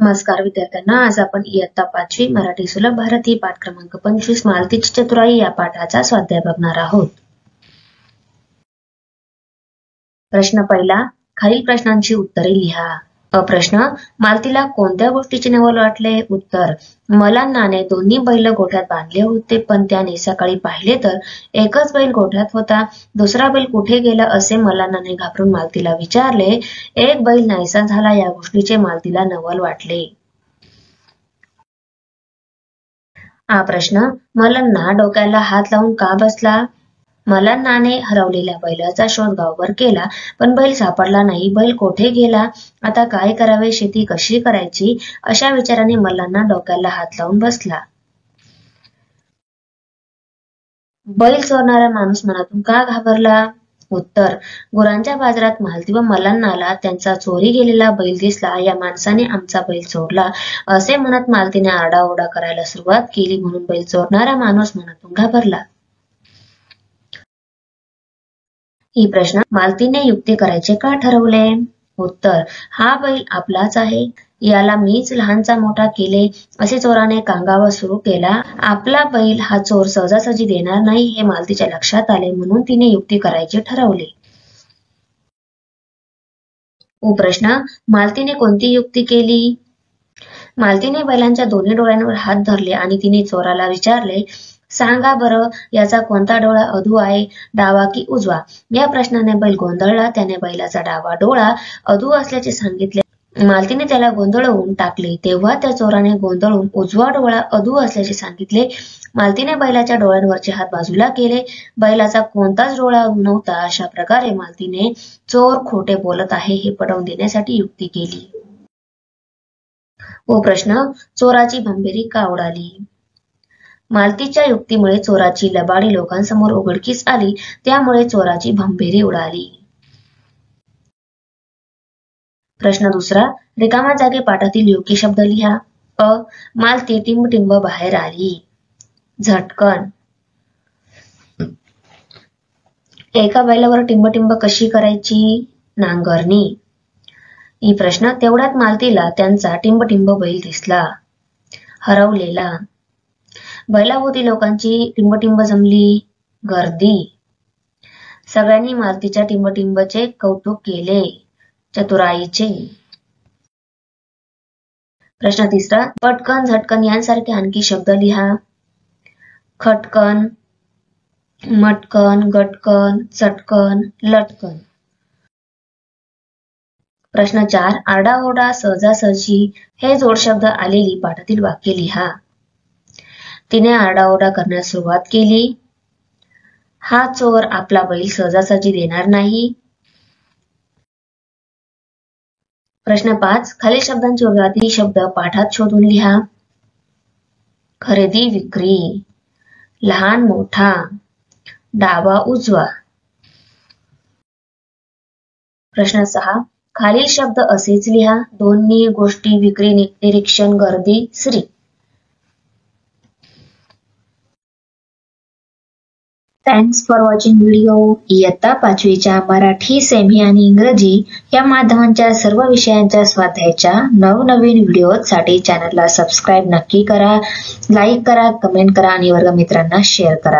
नमस्कार विद्यार्थ्यांना, आज आपण इयत्ता 5वी मराठी सुलभ भारती पाठ क्रमांक 25 मालतीची चतुराई या पाठाचा स्वाध्याय बघणार आहोत. प्रश्न पहिला, खालील प्रश्नांची उत्तरे लिहा. प्रश्न, मालतीला कोणत्या गोष्टीचे नवल वाटले? उत्तर, मल्हारने दोन्ही बैल गोठ्यात बांधले होते, पण त्याने सकाळी पाहिले तर एकच बैल गोठ्यात होता. दुसरा बैल कुठे गेला असे मल्हारने घाबरून मालतीला विचारले. एक बैल नाहीसा झाला या गोष्टीचे मालतीला नवल वाटले. हा प्रश्न, मल्हार डोक्याला हात लावून का बसला? मल्हारने हरवलेल्या बैलाचा शोध गावभर केला, पण बैल सापडला नाही. बैल कोठे गेला? आता काय करावे? शेती कशी करायची? अशा विचाराने मल्हार डोक्याला हात लावून बसला. बैल चोरणारा माणूस मनातून का घाबरला? उत्तर, गुरांच्या बाजारात मालती व मल्हारला त्यांचा चोरी गेलेला बैल दिसला. या माणसाने आमचा बैल चोरला असे म्हणत मालतीने आरडाओरडा करायला सुरुवात केली, म्हणून बैल चोरणारा माणूस मनातून घाबरला. ही प्रश्न, मालतीने युक्ती करायचे का ठरवले? उत्तर, हा बैल आपलाच आहे, याला मीच लहानचा मोठा केले असे चोराने कांगावा सुरू केला. आपला बैल हा चोर सहजासहजी देणार नाही हे मालतीच्या लक्षात आले, म्हणून तिने युक्ती करायचे ठरवले. प्रश्न, मालतीने कोणती युक्ती केली? मालतीने बैलांच्या दोन्ही डोळ्यांवर हात धरले आणि तिने चोराला विचारले, सांगा बरं, याचा कोणता डोळा अधू आहे, डावा की उजवा? या प्रश्नाने बैल गोंधळला. त्याने बैलाचा डावा डोळा अधू असल्याचे सांगितले. मालतीने त्याला गोंधळवून टाकले. तेव्हा त्या चोराने गोंधळून उजवा डोळा अधू असल्याचे सांगितले. मालतीने बैलाच्या डोळ्यांवरचे हात बाजूला केले. बैलाचा कोणताच डोळा नव्हता. अशा प्रकारे मालतीने चोर खोटे बोलत आहे हे पटवून देण्यासाठी युक्ती केली. प्रश्न, चोराची भंभेरी का उडाली? मालतीच्या युक्तीमुळे चोराची लबाडी लोकांसमोर उघडकीस आली, त्यामुळे चोराची भंभेरी उडाली. प्रश्न दुसरा, रिकाम्या जागी पाठातील योग्य शब्द लिहा. मालती टिंबटिंब बाहेर आली. झटकन, एका बैलावर टिंबटिंब कशी करायची? नांगरणी. ही प्रश्न, तेवढ्यात मालतीला त्यांचा टिंबटिंब बैल दिसला. हरवलेला, बैलाभोवती लोकांची टिंबटिंब जमली. गर्दी, सगळ्यांनी मालतीच्या टिंबटिंबचे कौतुक केले. चतुराईचे. प्रश्न तिसरा, पटकन झटकन यांसारखे आणखी शब्द लिहा. खटकन, मटकन, गटकन, चटकन, लटकन. प्रश्न 4, आरडाओरडा, सहजासहजी हे जोडशब्द आलेली पाठातील वाक्य लिहा. तिने आरडाओरडा करण्यास सुरुवात केली. हा चोर आपला बैल सहजासहजी देणार नाही. प्रश्न 5, खालील शब्दांची वगळातील शब्द पाठात शोधून लिहा. खरेदी विक्री, लहान मोठा, डावा उजवा. प्रश्न 6, खालील शब्द असेच लिहा. दोन्ही गोष्टी, विक्री, निरीक्षण, गर्दी, Shri. Thanks for watching video. इयत्ता 5वीच्या मराठी, सेमी आणि इंग्रजी या माध्यमांच्या सर्व विषयांच्या स्वाध्यायाच्या नवनवीन व्हिडिओसाठी चॅनलला सबस्क्राईब नक्की करा, लाईक करा, कमेंट करा आणि वर्गमित्रांना शेअर करा.